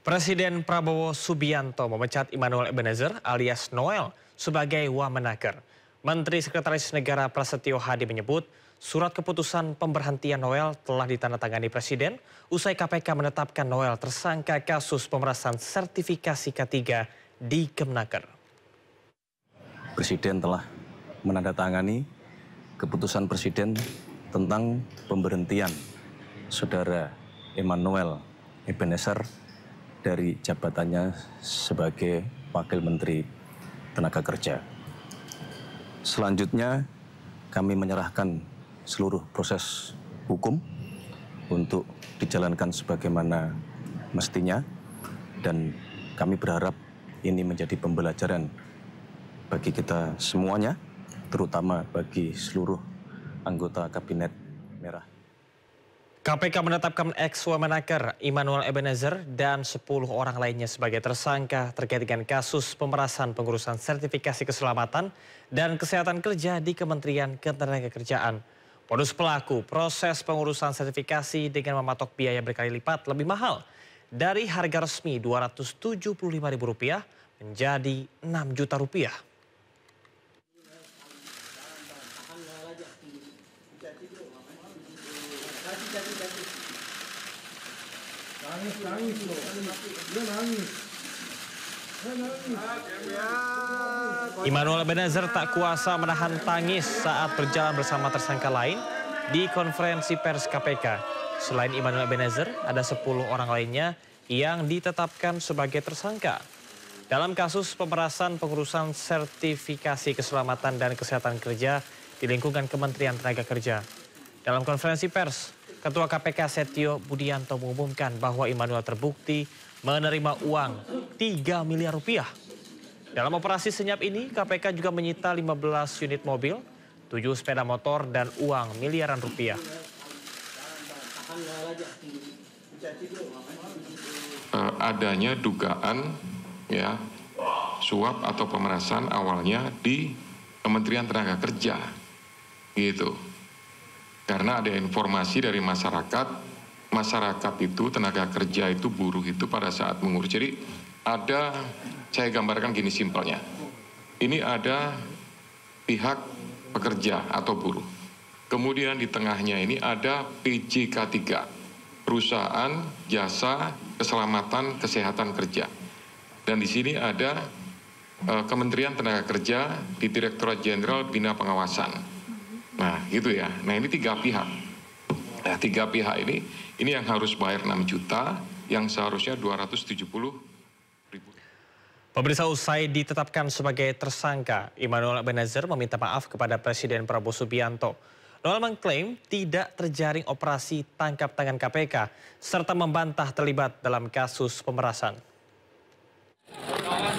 Presiden Prabowo Subianto memecat Immanuel Ebenezer alias Noel sebagai Wamenaker. Menteri Sekretaris Negara Prasetyo Hadi menyebut surat keputusan pemberhentian Noel telah ditandatangani Presiden usai KPK menetapkan Noel tersangka kasus pemerasan sertifikasi K3 di Kemenaker. Presiden telah menandatangani keputusan Presiden tentang pemberhentian Saudara Immanuel Ebenezer dari jabatannya sebagai Wakil Menteri Tenaga Kerja. Selanjutnya kami menyerahkan seluruh proses hukum untuk dijalankan sebagaimana mestinya dan kami berharap ini menjadi pembelajaran bagi kita semuanya, terutama bagi seluruh anggota Kabinet Merah. KPK menetapkan ex-Wamenaker Immanuel Ebenezer dan 10 orang lainnya sebagai tersangka terkait dengan kasus pemerasan pengurusan sertifikasi keselamatan dan kesehatan kerja di Kementerian Ketenagakerjaan. Modus pelaku proses pengurusan sertifikasi dengan mematok biaya berkali lipat lebih mahal dari harga resmi Rp275.000 menjadi Rp6 juta. Immanuel Ebenezer tak kuasa menahan tangis saat berjalan bersama tersangka lain di konferensi pers KPK. Selain Immanuel Ebenezer, ada 10 orang lainnya yang ditetapkan sebagai tersangka dalam kasus pemerasan pengurusan sertifikasi keselamatan dan kesehatan kerja di lingkungan Kementerian Tenaga Kerja. Dalam konferensi pers, Ketua KPK Setio Budianto mengumumkan bahwa Immanuel terbukti menerima uang Rp3 miliar. Dalam operasi senyap ini, KPK juga menyita 15 unit mobil, 7 sepeda motor, dan uang miliaran rupiah. Adanya dugaan suap atau pemerasan awalnya di Kementerian Tenaga Kerja, gitu. Karena ada informasi dari masyarakat itu tenaga kerja itu buruh itu pada saat mengurus. Jadi ada, saya gambarkan gini simpelnya. Ini ada pihak pekerja atau buruh. Kemudian di tengahnya ini ada PJK3, Perusahaan Jasa Keselamatan Kesehatan Kerja. Dan di sini ada Kementerian Tenaga Kerja di Direktorat Jenderal Bina Pengawasan. Nah gitu ya, nah ini 3 pihak. Nah 3 pihak ini yang harus bayar 6 juta, yang seharusnya 270.000. Pemirsa, usai ditetapkan sebagai tersangka, Immanuel Ebenezer meminta maaf kepada Presiden Prabowo Subianto. Noel mengklaim tidak terjaring operasi tangkap tangan KPK, serta membantah terlibat dalam kasus pemerasan.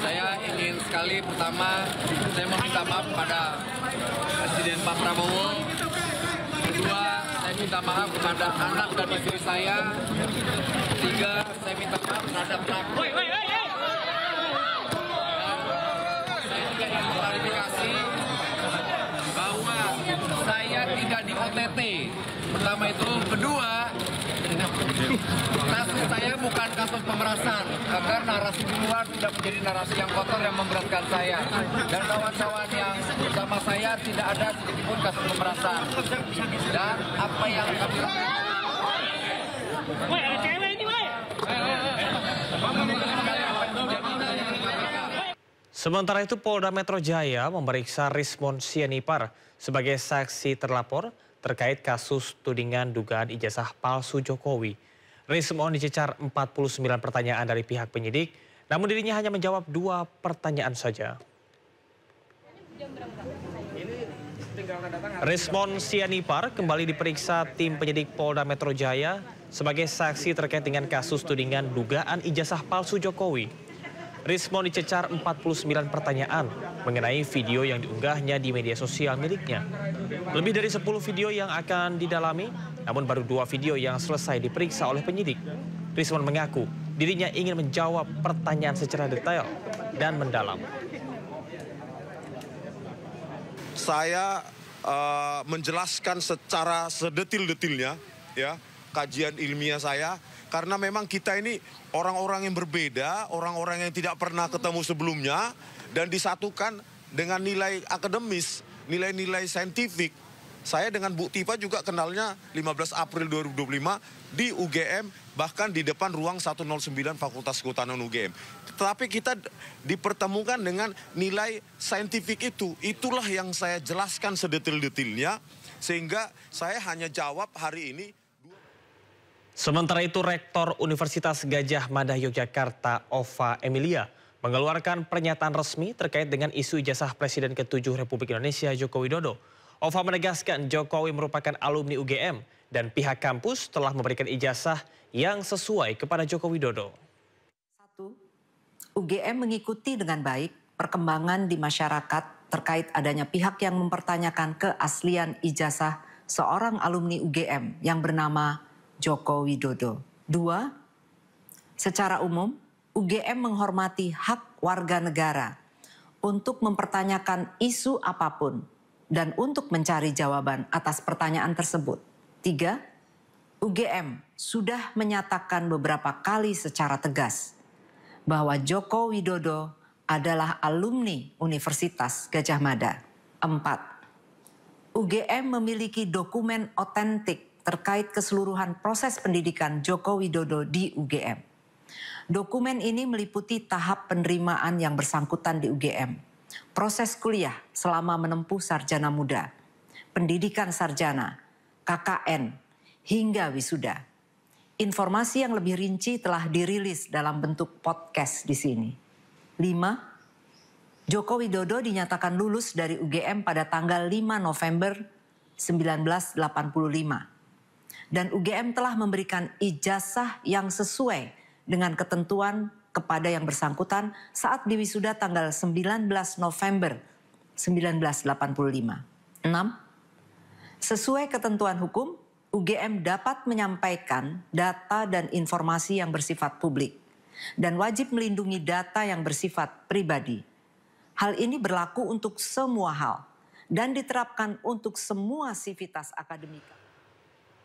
Saya ingin sekali, pertama, saya meminta maaf kepada Presiden Pak Prabowo. Kedua, saya minta maaf kepada anak dan istri saya. Ketiga, saya minta maaf terhadap pelaku. Saya juga ingin klarifikasi bahwa saya tidak di OTT. Pertama itu. Kedua, kasus saya bukan kasus pemerasan, agar narasi di luar tidak menjadi narasi yang kotor yang memberatkan saya. Dan kawan-kawan yang bersama saya tidak ada sedikitpun kasus pemerasan. Dan apa yang kami lakukan. Sementara itu, Polda Metro Jaya memeriksa Rismon Sianipar sebagai saksi terlapor terkait kasus tudingan dugaan ijazah palsu Jokowi. Rismon dicecar 49 pertanyaan dari pihak penyidik, namun dirinya hanya menjawab 2 pertanyaan saja. Rismon Sianipar kembali diperiksa tim penyidik Polda Metro Jaya sebagai saksi terkait dengan kasus tudingan dugaan ijazah palsu Jokowi. Rismon dicecar 49 pertanyaan mengenai video yang diunggahnya di media sosial miliknya. Lebih dari 10 video yang akan didalami, namun baru 2 video yang selesai diperiksa oleh penyidik. Rismon mengaku dirinya ingin menjawab pertanyaan secara detail dan mendalam. Saya menjelaskan secara sedetil-detilnya, ya, kajian ilmiah saya karena memang kita ini orang-orang yang berbeda, orang-orang yang tidak pernah ketemu sebelumnya, dan disatukan dengan nilai akademis, nilai-nilai saintifik. Saya dengan Bu Tipa juga kenalnya 15 April 2025 di UGM, bahkan di depan ruang 109 Fakultas Kehutanan UGM. Tetapi kita dipertemukan dengan nilai saintifik itu. Itulah yang saya jelaskan sedetil-detilnya, sehingga saya hanya jawab hari ini. Sementara itu, Rektor Universitas Gadjah Mada Yogyakarta, Ova Emilia, mengeluarkan pernyataan resmi terkait dengan isu ijazah Presiden ke-7 Republik Indonesia Joko Widodo. Ova menegaskan Jokowi merupakan alumni UGM dan pihak kampus telah memberikan ijazah yang sesuai kepada Joko Widodo. 1. UGM mengikuti dengan baik perkembangan di masyarakat terkait adanya pihak yang mempertanyakan keaslian ijazah seorang alumni UGM yang bernama Joko Widodo. 2. Secara umum, UGM menghormati hak warga negara untuk mempertanyakan isu apapun dan untuk mencari jawaban atas pertanyaan tersebut. 3. UGM sudah menyatakan beberapa kali secara tegas bahwa Joko Widodo adalah alumni Universitas Gadjah Mada. 4. UGM memiliki dokumen otentik terkait keseluruhan proses pendidikan Joko Widodo di UGM. Dokumen ini meliputi tahap penerimaan yang bersangkutan di UGM, proses kuliah selama menempuh sarjana muda, pendidikan sarjana, KKN, hingga wisuda. Informasi yang lebih rinci telah dirilis dalam bentuk podcast di sini. 5. Joko Widodo dinyatakan lulus dari UGM pada tanggal 5 November 1985. Dan UGM telah memberikan ijazah yang sesuai dengan ketentuan kepada yang bersangkutan saat diwisuda tanggal 19 November 1985. 6. Sesuai ketentuan hukum, UGM dapat menyampaikan data dan informasi yang bersifat publik dan wajib melindungi data yang bersifat pribadi. Hal ini berlaku untuk semua hal dan diterapkan untuk semua sivitas akademika.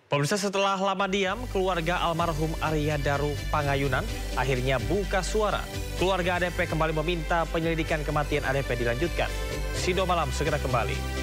Pemirsa, setelah lama diam, keluarga almarhum Arya Daru Pangayunan akhirnya buka suara. Keluarga ADP kembali meminta penyelidikan kematian ADP dilanjutkan. Sindo Malam segera kembali.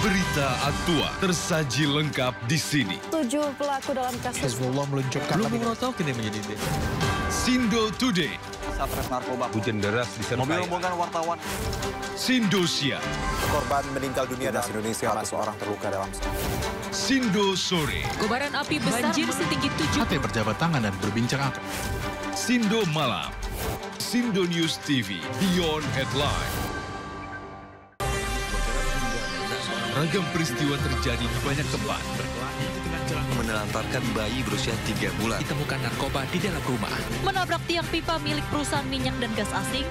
Berita aktual tersaji lengkap di sini. 7 pelaku dalam kasus Hezbollah meluncurkan belum tahu kini menjadi Sindo Today. Satres narkoba. Hujan deras disertai Mobil rombongan wartawan. Sindosia. Korban meninggal dunia dan Indonesia 100 orang terluka dalam. Sindo Sore. Kobaran api besar banjir setinggi 7. Hati berjabat tangan dan berbincang akar. Sindo Malam. Sindo News TV Beyond Headline. Ragam peristiwa terjadi di banyak tempat. Menelantarkan bayi berusia 3 bulan. Ditemukan narkoba di dalam rumah. Menabrak tiang pipa milik perusahaan minyak dan gas asing.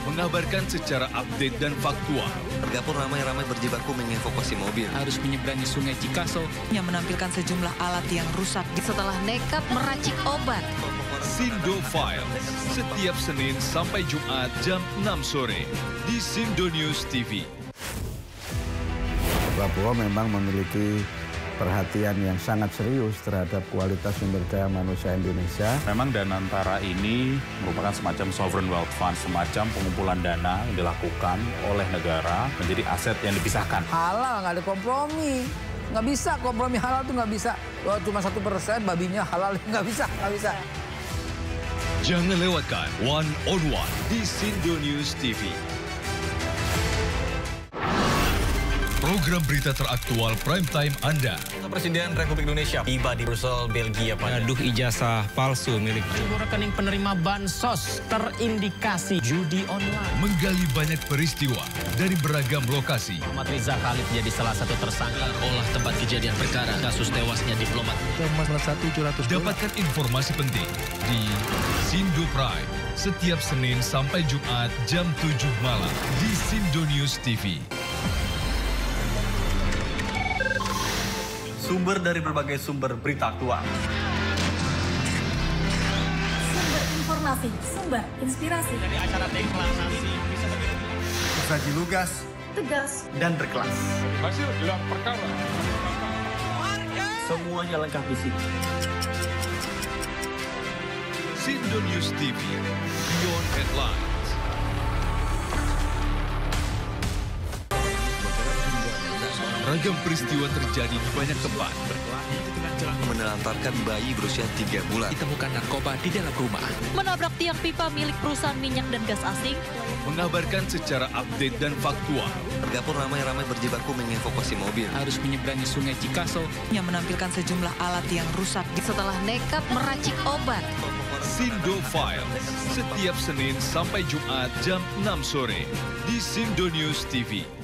Mengabarkan secara update dan faktual. Warga pun ramai-ramai berjibaku mengevakuasi mobil. Harus menyeberangi sungai Cikaso. Yang menampilkan sejumlah alat yang rusak. Setelah nekat meracik obat. Sindo File. Setiap Senin sampai Jumat jam 6 sore. Di Sindo News TV. Papua memang memiliki perhatian yang sangat serius terhadap kualitas sumber daya manusia Indonesia. Memang Danantara ini merupakan semacam sovereign wealth fund, semacam pengumpulan dana yang dilakukan oleh negara menjadi aset yang dipisahkan. Halal, nggak ada kompromi. Nggak bisa, kompromi halal tuh nggak bisa. Loh, cuma 1% babinya halal, nggak bisa. Jangan lewatkan One on One di Sindo News TV. Program berita teraktual prime time Anda. Presiden Republik Indonesia tiba di Brussel, Belgia. Mengaduh ijazah palsu milik rekening penerima bansos terindikasi judi online. Menggali banyak peristiwa dari beragam lokasi. Muhammad Riza Khalid jadi salah satu tersangka olah tempat kejadian perkara kasus tewasnya diplomat. Dapatkan informasi penting di Sindo Prime setiap Senin sampai Jumat jam 7 malam di Sindo News TV. Sumber dari berbagai sumber berita aktual. Informasi, sumber, inspirasi. Dari acara deklarasi Saji lugas, tegas, dan berkelas. Hasil gelar perkara. Semuanya lengkap di sini. Sindo News TV, Beyond Headlines. Ragam peristiwa terjadi di banyak tempat. Menelantarkan bayi berusia 3 bulan. Ditemukan narkoba di dalam rumah. Menabrak tiang pipa milik perusahaan minyak dan gas asing. Mengabarkan secara update dan faktual. Warga pun ramai-ramai berjibaku mengevakuasi mobil. Harus menyeberangi sungai Cikaso yang menampilkan sejumlah alat yang rusak Setelah nekat meracik obat. Sindo Files, setiap Senin sampai Jumat jam 6 sore di Sindo News TV.